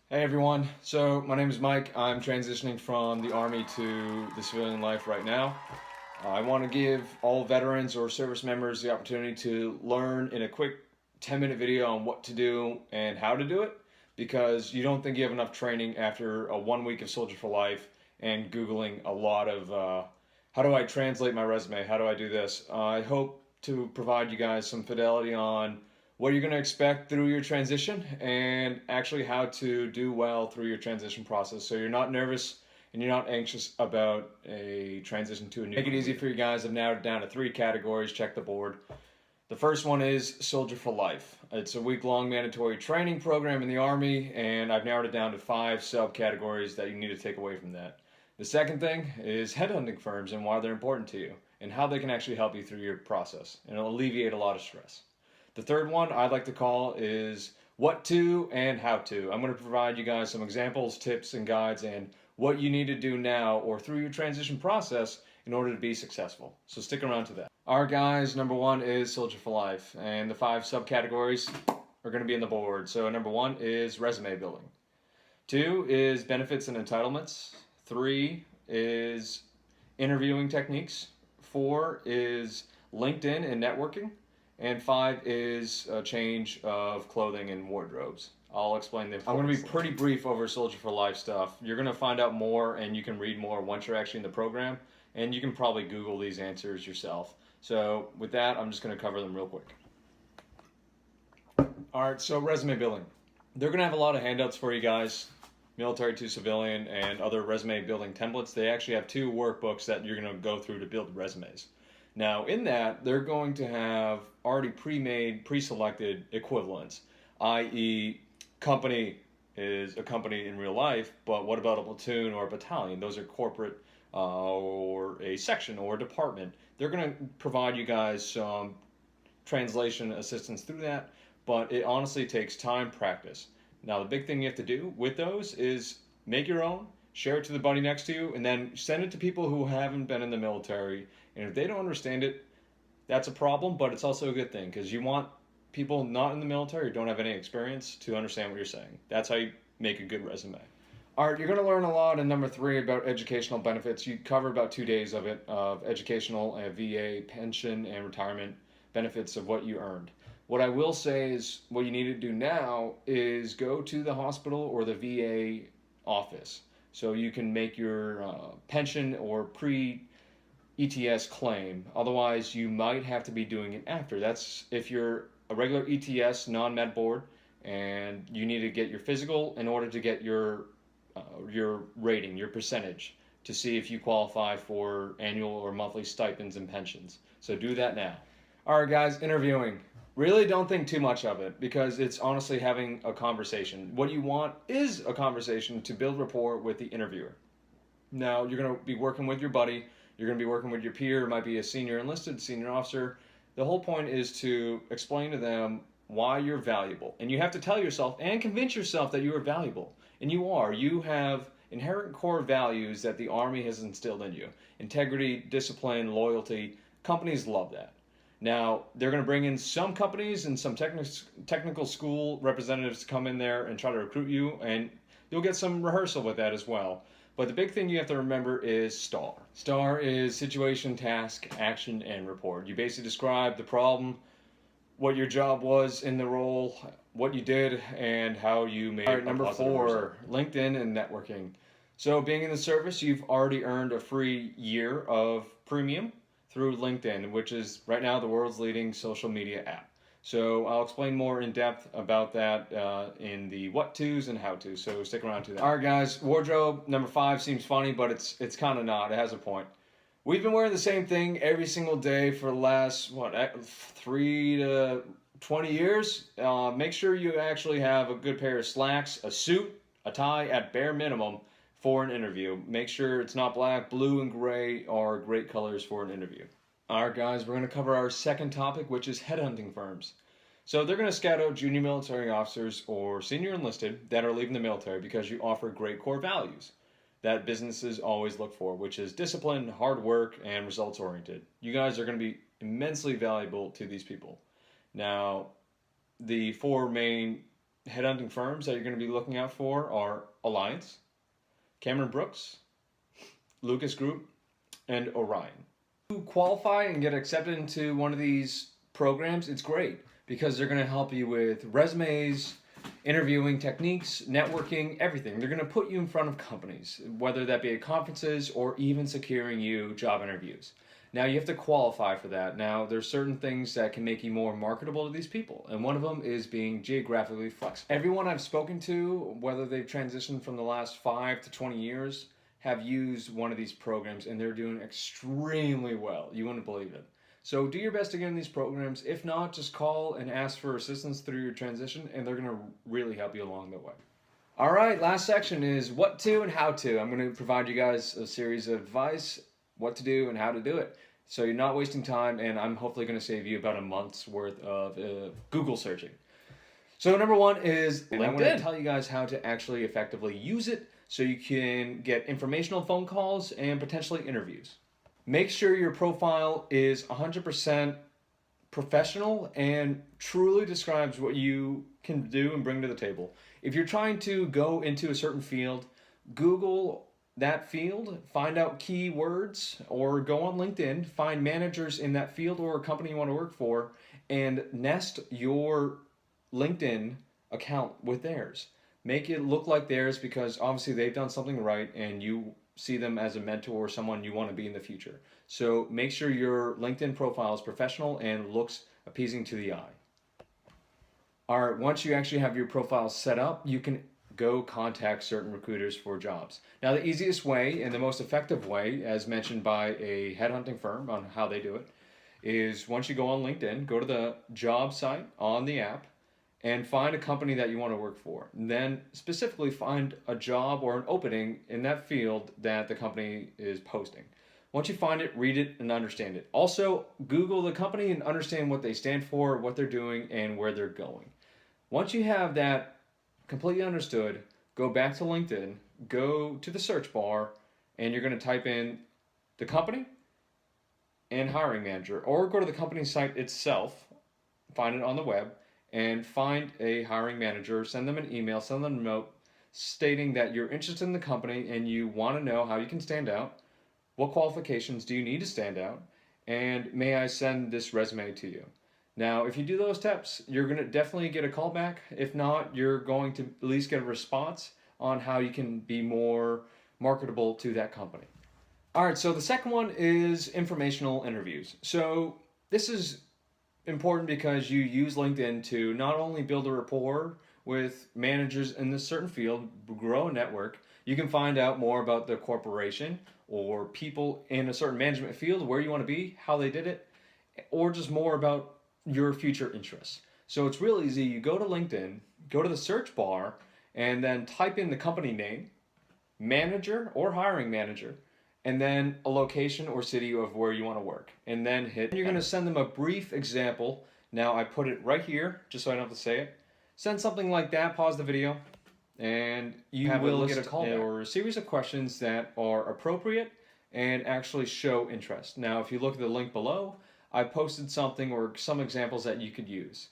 Hey everyone, so my name is Mike. I'm transitioning from the Army to the civilian life right now. I want to give all veterans or service members the opportunity to learn in a quick 10-minute video on what to do and how to do it, because you don't think you have enough training after a 1 week of Soldier for Life and Googling a lot of how do I translate my resume, how do I do this. I hope to provide you guys some fidelity on what you're going to expect through your transition and actually how to do well through your transition process so you're not nervous and you're not anxious about a transition to a new. Make it easy for you guys. I've narrowed it down to 3 categories. Check the board. The first one is Soldier for Life. It's a week-long mandatory training program in the Army, and I've narrowed it down to 5 subcategories that you need to take away from that. The second thing is headhunting firms and why they're important to you and how they can actually help you through your process, and it'll alleviate a lot of stress. The third one I'd like to call is what to and how to. I'm going to provide you guys some examples, tips, and guides and what you need to do now or through your transition process in order to be successful. So stick around to that. Our guys, number one is Soldier for Life, and the 5 subcategories are going to be on the board. So number 1 is resume building. 2 is benefits and entitlements. 3 is interviewing techniques. 4 is LinkedIn and networking. And 5 is a change of clothing and wardrobes. I'll explain them. I'm going to be pretty brief over Soldier for Life stuff. You're going to find out more and you can read more once you're actually in the program. And you can probably Google these answers yourself. So with that, I'm just going to cover them real quick. Alright, so resume building. They're going to have a lot of handouts for you guys. Military to civilian and other resume building templates. They actually have 2 workbooks that you're going to go through to build resumes. Now, in that, they're going to have already pre-made, pre-selected equivalents, i.e., company is a company in real life, but what about a platoon or a battalion? Those are corporate or a section or a department. They're going to provide you guys some translation assistance through that, but it honestly takes time, practice. Now, the big thing you have to do with those is make your own, share it to the buddy next to you, and then send it to people who haven't been in the military. And if they don't understand it, that's a problem, but it's also a good thing because you want people not in the military who don't have any experience to understand what you're saying. That's how you make a good resume. All right, you're going to learn a lot in number 3 about educational benefits. You cover about 2 days of it, of educational and VA, pension, and retirement benefits of what you earned. What I will say is what you need to do now is go to the hospital or the VA office so you can make your pension or pre-ETS claim. Otherwise, you might have to be doing it after. That's if you're a regular ETS non-med board and you need to get your physical in order to get your rating, your percentage, to see if you qualify for annual or monthly stipends and pensions. So do that now. All right, guys, interviewing. Really don't think too much of it because it's honestly having a conversation. What you want is a conversation to build rapport with the interviewer. Now, you're going to be working with your buddy. You're going to be working with your peer. It might be a senior enlisted, senior officer. The whole point is to explain to them why you're valuable. And you have to tell yourself and convince yourself that you are valuable. And you are. You have inherent core values that the Army has instilled in you. Integrity, discipline, loyalty. Companies love that. Now, they're going to bring in some companies and some technical school representatives to come in there and try to recruit you, and you'll get some rehearsal with that as well. But the big thing you have to remember is STAR. STAR is situation, task, action, and report. You basically describe the problem, what your job was in the role, what you did, and how you made. All right, number 4, LinkedIn and networking. So being in the service, you've already earned a free year of premium through LinkedIn, which is right now the world's leading social media app. So I'll explain more in depth about that in the what to's and how to's. So stick around to that. All right, guys. Wardrobe number 5 seems funny, but it's kind of not. It has a point. We've been wearing the same thing every single day for the last 3 to 20 years. Make sure you actually have a good pair of slacks, a suit, a tie at bare minimum for an interview. Make sure it's not black. Blue and gray are great colors for an interview. All right, guys, we're going to cover our second topic, which is headhunting firms. So they're going to scout out junior military officers or senior enlisted that are leaving the military because you offer great core values that businesses always look for, which is discipline, hard work, and results oriented. You guys are going to be immensely valuable to these people. Now, the 4 main headhunting firms that you're going to be looking out for are Alliance, Cameron Brooks, Lucas Group, and Orion. To qualify and get accepted into one of these programs, it's great because they're going to help you with resumes, interviewing techniques, networking, everything. They're going to put you in front of companies, whether that be at conferences or even securing you job interviews. Now you have to qualify for that. Now there's certain things that can make you more marketable to these people, and one of them is being geographically flexible. Everyone I've spoken to, whether they've transitioned from the last 5 to 20 years, have used one of these programs and they're doing extremely well. You wouldn't believe it. So do your best to get in these programs. If not, just call and ask for assistance through your transition, and they're going to really help you along the way. All right, last section is what to and how to. I'm going to provide you guys a series of advice, what to do and how to do it. So you're not wasting time, and I'm hopefully going to save you about a month's worth of Google searching. So number one is LinkedIn. I'm going to tell you guys how to actually effectively use it so you can get informational phone calls and potentially interviews. Make sure your profile is 100% professional and truly describes what you can do and bring to the table. If you're trying to go into a certain field, Google that field, find out keywords, or go on LinkedIn, find managers in that field or a company you want to work for, and nest your LinkedIn account with theirs. Make it look like theirs because obviously they've done something right and you see them as a mentor or someone you want to be in the future. So make sure your LinkedIn profile is professional and looks appeasing to the eye. All right, once you actually have your profile set up, you can go contact certain recruiters for jobs. Now, the easiest way and the most effective way, as mentioned by a headhunting firm on how they do it, is once you go on LinkedIn, go to the job site on the app and find a company that you want to work for. And then specifically find a job or an opening in that field that the company is posting. Once you find it, read it and understand it. Also, Google the company and understand what they stand for, what they're doing, and where they're going. Once you have that completely understood, go back to LinkedIn, go to the search bar, and you're going to type in the company and hiring manager, or go to the company site itself, find it on the web, and find a hiring manager, send them an email, send them a note stating that you're interested in the company and you want to know how you can stand out, what qualifications do you need to stand out, and may I send this resume to you. Now, if you do those steps, you're going to definitely get a call back. If not, you're going to at least get a response on how you can be more marketable to that company. All right, so the second one is informational interviews. So this is important because you use LinkedIn to not only build a rapport with managers in this certain field, grow a network, you can find out more about the corporation or people in a certain management field, where you want to be, how they did it, or just more about your future interests. So it's real easy. You go to LinkedIn, go to the search bar, and then type in the company name, manager or hiring manager, and then a location or city of where you want to work, and then hit. You're going to send them a brief example. Now I put it right here just so I don't have to say it. Send something like that, pause the video, and you will get a call or a series of questions that are appropriate and actually show interest. Now if you look at the link below, I posted something or some examples that you could use.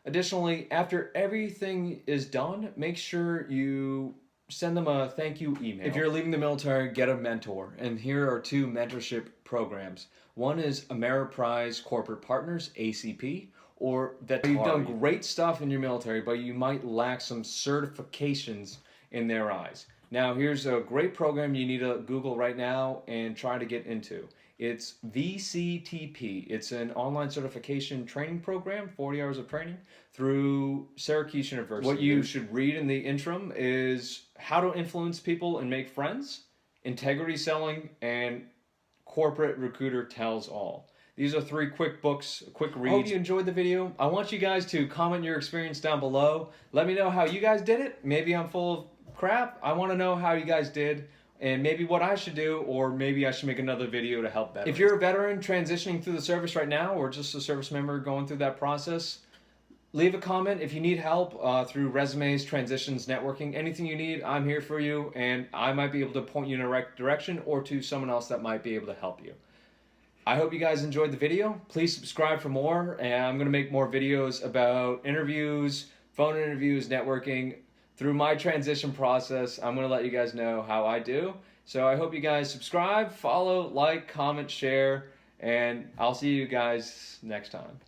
Additionally, after everything is done, make sure you send them a thank you email. If you're leaving the military, get a mentor. And here are 2 mentorship programs. One is Ameriprise Corporate Partners, ACP, or that you've done great stuff in your military, but you might lack some certifications in their eyes. Now, here's a great program you need to Google right now and try to get into. It's VCTP. It's an online certification training program, 40 hours of training through Syracuse University. What you should read in the interim is how to influence people and make friends, integrity selling, and corporate recruiter tells all. These are 3 quick books, quick reads. I hope you enjoyed the video. I want you guys to comment your experience down below. Let me know how you guys did it. Maybe I'm full of crap. I want to know how you guys did, and maybe what I should do, or maybe I should make another video to help veterans. If you're a veteran transitioning through the service right now, or just a service member going through that process, leave a comment. If you need help through resumes, transitions, networking, anything you need, I'm here for you, and I might be able to point you in the right direction or to someone else that might be able to help you. I hope you guys enjoyed the video. Please subscribe for more, and I'm going to make more videos about interviews, phone interviews, networking. Through my transition process, I'm going to let you guys know how I do. So I hope you guys subscribe, follow, like, comment, share, and I'll see you guys next time.